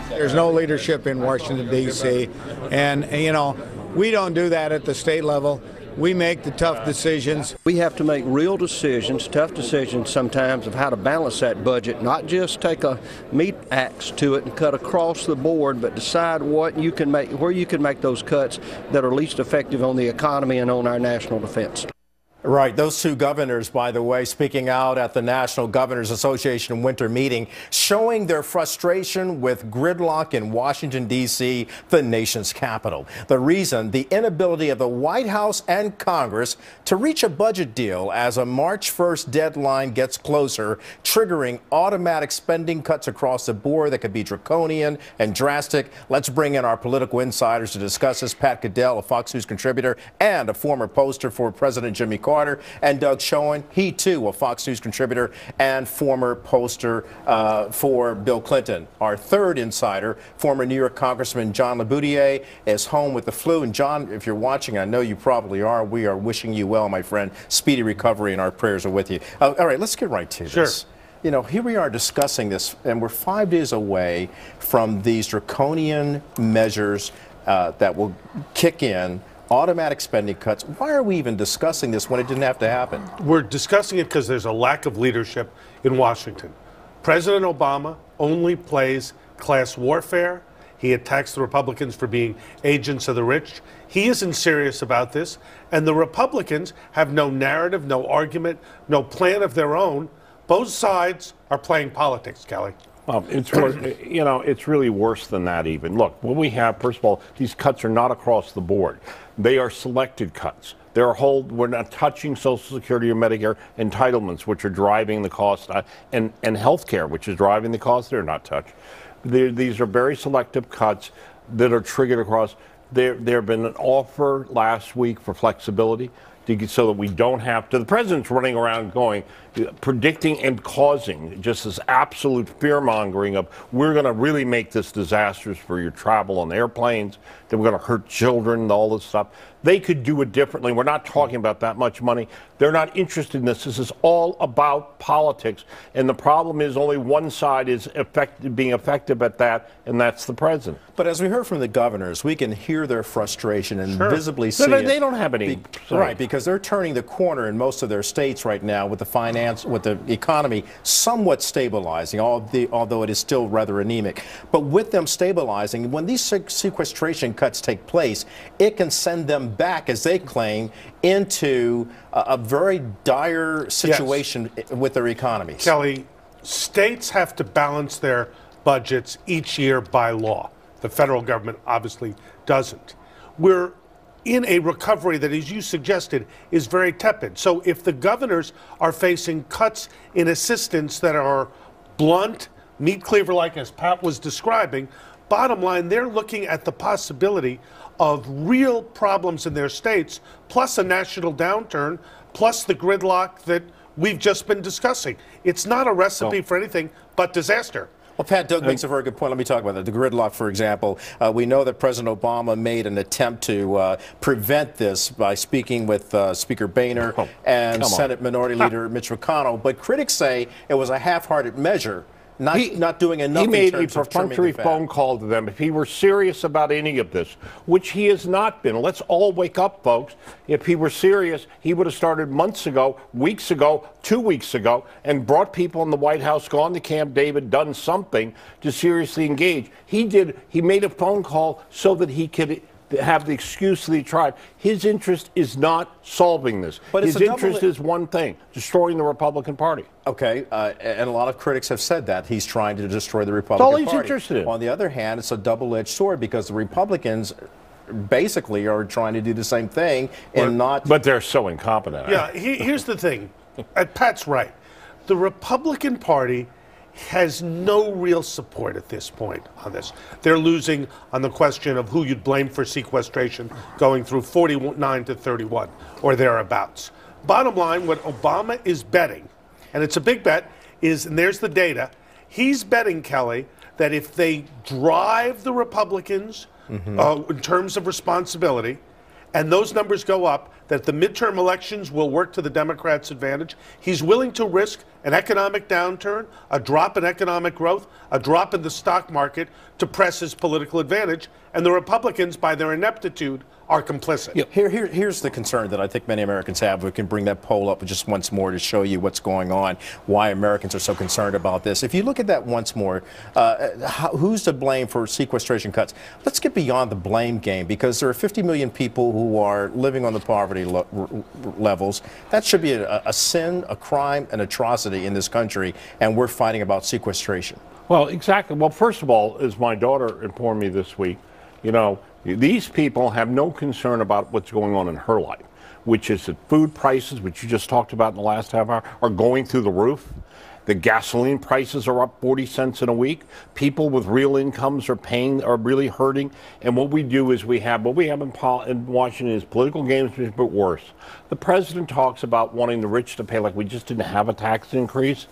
There's no leadership in Washington, D.C., and, you know, we don't do that at the state level. We make the tough decisions. We have to make real decisions, tough decisions sometimes, of how to balance that budget, not just take a meat axe to it and cut across the board, but decide what you can make, where you can make those cuts that are least effective on the economy and on our national defense. Right. Those two governors, by the way, speaking out at the National Governors Association winter meeting, showing their frustration with gridlock in Washington, D.C., the nation's capital. The reason, the inability of the White House and Congress to reach a budget deal as a March 1st deadline gets closer, triggering automatic spending cuts across the board that could be draconian and drastic. Let's bring in our political insiders to discuss this. Pat Caddell, a Fox News contributor and a former poster for President Jimmy Carter, and Doug Schoen, he too a Fox News contributor and former poster for Bill Clinton. Our third insider, former New York Congressman John LeBoutillier, is home with the flu. And John, if you're watching, I know you probably are, we are wishing you well, my friend. Speedy recovery, and our prayers are with you. All right, let's get right to this. Sure. You know, here we are discussing this, and we're 5 days away from these draconian measures that will kick in. Automatic spending cuts. Why are we even discussing this when it didn't have to happen? We're discussing it because there's a lack of leadership in Washington. President Obama only plays class warfare. He attacks the Republicans for being agents of the rich. He isn't serious about this. And the Republicans have no narrative, no argument, no plan of their own. Both sides are playing politics, Kelly. Well, it's you know, it's really worse than that even. Look, what we have, first of all, these cuts are not across the board. They are selected cuts. We're not touching Social Security or Medicare entitlements, which are driving the cost, and health care, which is driving the cost. They're not touched. These are very selective cuts that are triggered across. There have been an offer last week for flexibility so that we don't have to. The president's running around going, predicting and causing just this absolute fear-mongering of we're going to really make this disastrous for your travel on airplanes, that we're going to hurt children and all this stuff. They could do it differently. We're not talking about that much money. They're not interested in this. This is all about politics. And the problem is only one side is being effective at that, and that's the president. But as we heard from the governors, we can hear their frustration and visibly see it. They don't have any. Right, because they're turning the corner in most of their states right now with the economy somewhat stabilizing, although it is still rather anemic. But with them stabilizing, when these sequestration cuts take place, it can send them back, as they claim, into a very dire situation with their economies. Kelly, states have to balance their budgets each year by law. The federal government obviously doesn't. We're in a recovery that, as you suggested, is very tepid. So if the governors are facing cuts in assistance that are blunt, meat cleaver-like, as Pat was describing, bottom line, they're looking at the possibility of real problems in their states, plus a national downturn, plus the gridlock that we've just been discussing. It's not a recipe for anything but disaster. Well, Pat, Doug makes a very good point. Let me talk about that. The gridlock, for example. We know that President Obama made an attempt to prevent this by speaking with Speaker Boehner and Senate Minority Leader Mitch McConnell. But critics say it was a half-hearted measure, not doing enough. He made a perfunctory phone call to them. If he were serious about any of this, which he has not been, let's all wake up, folks. If he were serious, he would have started months ago, weeks ago, 2 weeks ago, and brought people in the White House, gone to Camp David, done something to seriously engage. He made a phone call so that he could have the excuse that he tried. His interest is not solving this. But his interest is one thing: destroying the Republican Party. Okay, and a lot of critics have said that he's trying to destroy the Republican Party. That's all he's interested in. On the other hand, it's a double-edged sword because the Republicans basically are trying to do the same thing and not. But they're so incompetent. Yeah, here's the thing. Pat's right. The Republican Party has no real support at this point on this. They're losing on the question of who you'd blame for sequestration, going through 49 to 31 or thereabouts. Bottom line, what Obama is betting, and it's a big bet, is, and there's the data, he's betting, Kelly, that if they drive the Republicans in terms of responsibility, and those numbers go up, that the midterm elections will work to the Democrats' advantage. He's willing to risk an economic downturn, a drop in economic growth, a drop in the stock market to press his political advantage. And the Republicans, by their ineptitude, are complicit. Yeah, here's the concern that I think many Americans have. We can bring that poll up just once more to show you what's going on, why Americans are so concerned about this. If you look at that once more, who's to blame for sequestration cuts? Let's get beyond the blame game, because there are 50 million people who are living on the poverty levels. That should be a sin, a crime, an atrocity in this country, and we're fighting about sequestration. Well, exactly. Well, first of all, as my daughter informed me this week, you know, these people have no concern about what's going on in her life, which is that food prices, which you just talked about in the last half hour, are going through the roof. The gasoline prices are up 40 cents in a week. People with real incomes are really hurting. And what we do is what we have in Washington is political games, but worse. The president talks about wanting the rich to pay, like we just didn't have a tax increase.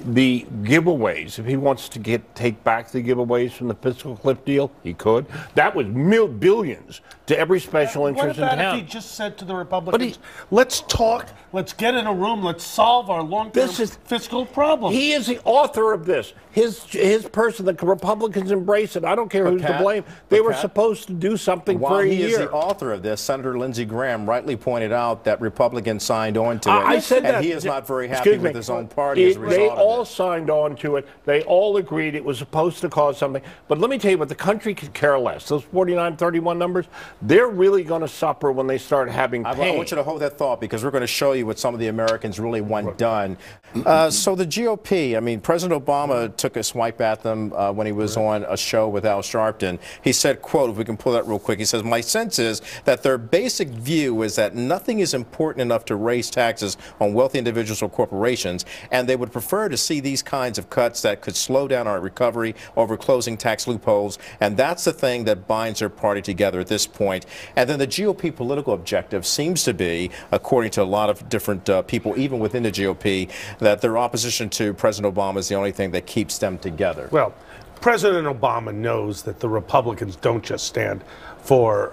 The giveaways, if he wants to take back the giveaways from the fiscal cliff deal, he could. That was billions to every special interest in town. What about if he just said to the Republicans, let's talk, let's get in a room, let's solve our long-term fiscal problem? He is the author of this. His person, the Republicans embrace it. I don't care who's to blame. They were supposed to do something for a year. While he is the author of this, Senator Lindsey Graham rightly pointed out that Republicans signed on to it. I said that. And he is not very happy with his own party as a result of it. They all signed on to it. They all agreed it was supposed to cause something. But let me tell you what, the country could care less. Those 49-31 numbers, they're really going to suffer when they start having pain. I want you to hold that thought, because we're going to show you what some of the Americans really want done. So the GOP, I mean, President Obama took a swipe at them when he was on a show with Al Sharpton. He said, quote, if we can pull that real quick, he says, my sense is that their basic view is that nothing is important enough to raise taxes on wealthy individuals or corporations, and they would prefer to see these kinds of cuts that could slow down our recovery over closing tax loopholes, and that's the thing that binds their party together at this point. And then the GOP political objective seems to be, according to a lot of different people, even within the GOP, that their opposition to President Obama is the only thing that keeps them together. Well, President Obama knows that the Republicans don't just stand for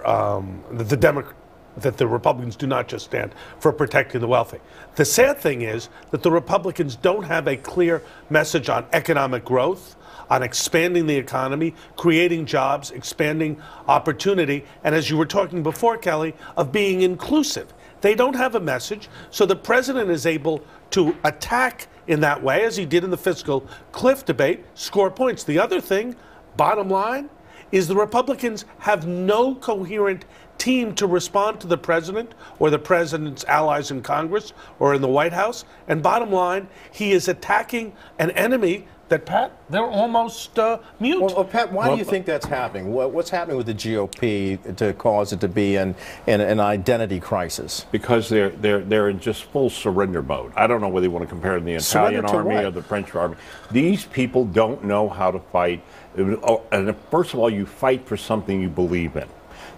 that the Republicans do not just stand for protecting the wealthy. The sad thing is that the Republicans don't have a clear message on economic growth, on expanding the economy, creating jobs, expanding opportunity, and as you were talking before, Kelly, of being inclusive. They don't have a message, so the president is able to attack in that way, as he did in the fiscal cliff debate, score points. The other thing, bottom line, is the Republicans have no coherent team to respond to the president or the president's allies in Congress or in the White House. And bottom line, he is attacking an enemy that, Pat, they're almost mute. Well, Pat, why do you think that's happening? What's happening with the GOP to cause it to be an identity crisis? Because they're in just full surrender mode. I don't know whether you want to compare it to the Italian army or the French army. These people don't know how to fight. And first of all, you fight for something you believe in.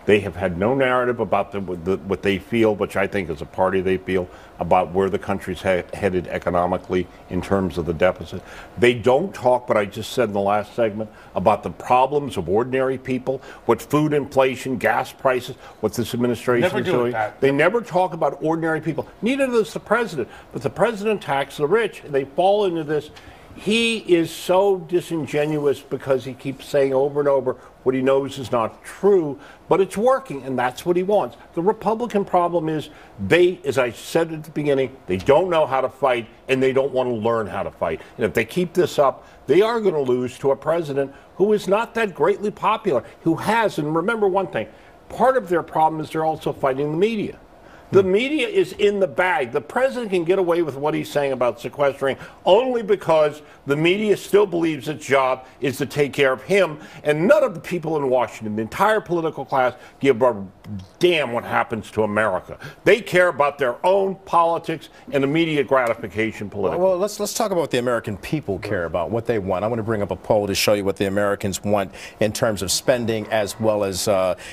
They have had no narrative about what they feel, which I think is a party they feel, about where the country's headed economically in terms of the deficit. They don't talk, but I just said in the last segment, about the problems of ordinary people, what food inflation, gas prices, what this administration is doing. They never talk about ordinary people. Neither does the president. But the president attacks the rich, and they fall into this. He is so disingenuous because he keeps saying over and over what he knows is not true, but it's working, and that's what he wants. The Republican problem is they, as I said at the beginning, they don't know how to fight, and they don't want to learn how to fight. And if they keep this up, they are going to lose to a president who is not that greatly popular, who has, and remember one thing, part of their problem is they're also fighting the media. The media is in the bag. The president can get away with what he's saying about sequestering only because the media still believes its job is to take care of him, and none of the people in Washington, the entire political class, give a damn what happens to America. They care about their own politics and immediate gratification politically. Well, let's talk about what the American people care about, what they want. I want to bring up a poll to show you what the Americans want in terms of spending, as well as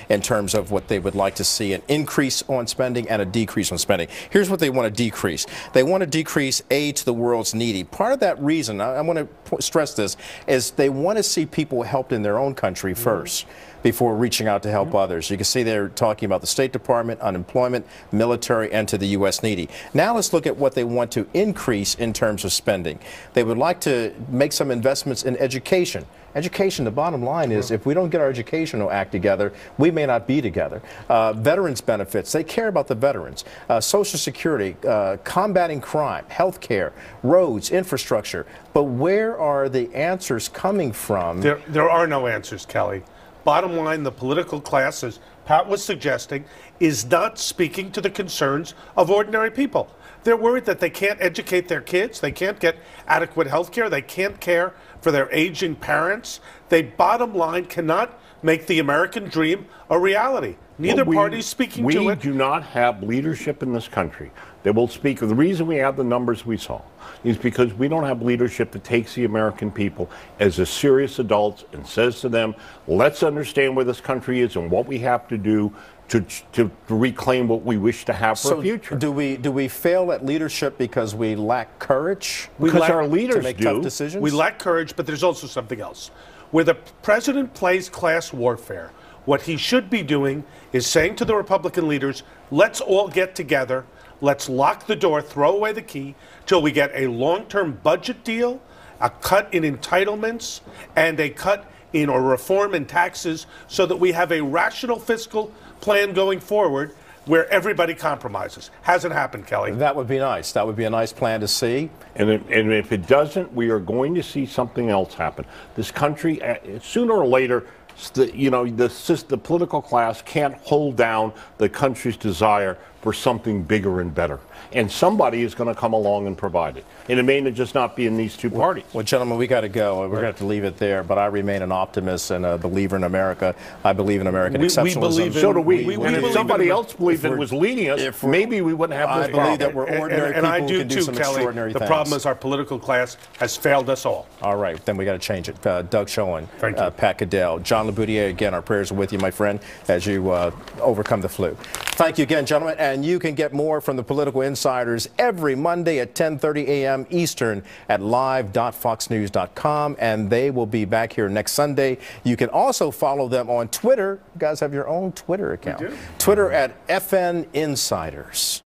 in terms of what they would like to see: an increase on spending and a decrease on spending. Here's what they want to decrease. They want to decrease aid to the world's needy. Part of that reason, I want to stress this, is they want to see people helped in their own country first. before reaching out to help others. You can see they're talking about the State Department, unemployment, military, and to the U.S. needy. Now let's look at what they want to increase in terms of spending. They would like to make some investments in education. Education, the bottom line is, if we don't get our educational act together, we may not be together. Veterans benefits, they care about the veterans. Social Security, combating crime, health care, roads, infrastructure. But where are the answers coming from? There are no answers, Kelly. Bottom line, the political class, as Pat was suggesting, is not speaking to the concerns of ordinary people. They're worried that they can't educate their kids, they can't get adequate health care, they can't care for their aging parents. They, bottom line, cannot make the American dream a reality. Neither party's speaking to it. We do not have leadership in this country that will speak. The reason we have the numbers we saw is because we don't have leadership that takes the American people as a serious adults and says to them, let's understand where this country is and what we have to do to reclaim what we wish to have for the future. Do we fail at leadership because we lack courage? Because our leaders to make tough decisions? We lack courage, but there's also something else. Where the president plays class warfare, what he should be doing is saying to the Republican leaders, let's all get together, let's lock the door, throw away the key, till we get a long-term budget deal, a cut in entitlements, and a cut in or reform in taxes so that we have a rational fiscal plan going forward where everybody compromises. Hasn't happened, Kelly. That would be nice. That would be a nice plan to see. And if it doesn't, we are going to see something else happen. This country, sooner or later, the political class can't hold down the country's desire for something bigger and better. And somebody is going to come along and provide it. And it may just not be in these two parties. Well, gentlemen, we got to go. We're going to have to leave it there. But I remain an optimist and a believer in America. I believe in American exceptionalism. So do we. And if somebody else believed it was leading us, maybe we wouldn't have this problem. I believe that we're ordinary people I do who can do too, some Kelly. extraordinary things. The problem is our political class has failed us all. All right, then we got to change it. Doug Schoen, Thank you. Pat Caddell, John LeBoutillier, again, our prayers are with you, my friend, as you overcome the flu. Thank you again, gentlemen. And you can get more from the Political Insiders every Monday at 10:30 a.m. Eastern at live.foxnews.com. And they will be back here next Sunday. You can also follow them on Twitter. You guys have your own Twitter account. We do. Twitter at FN Insiders.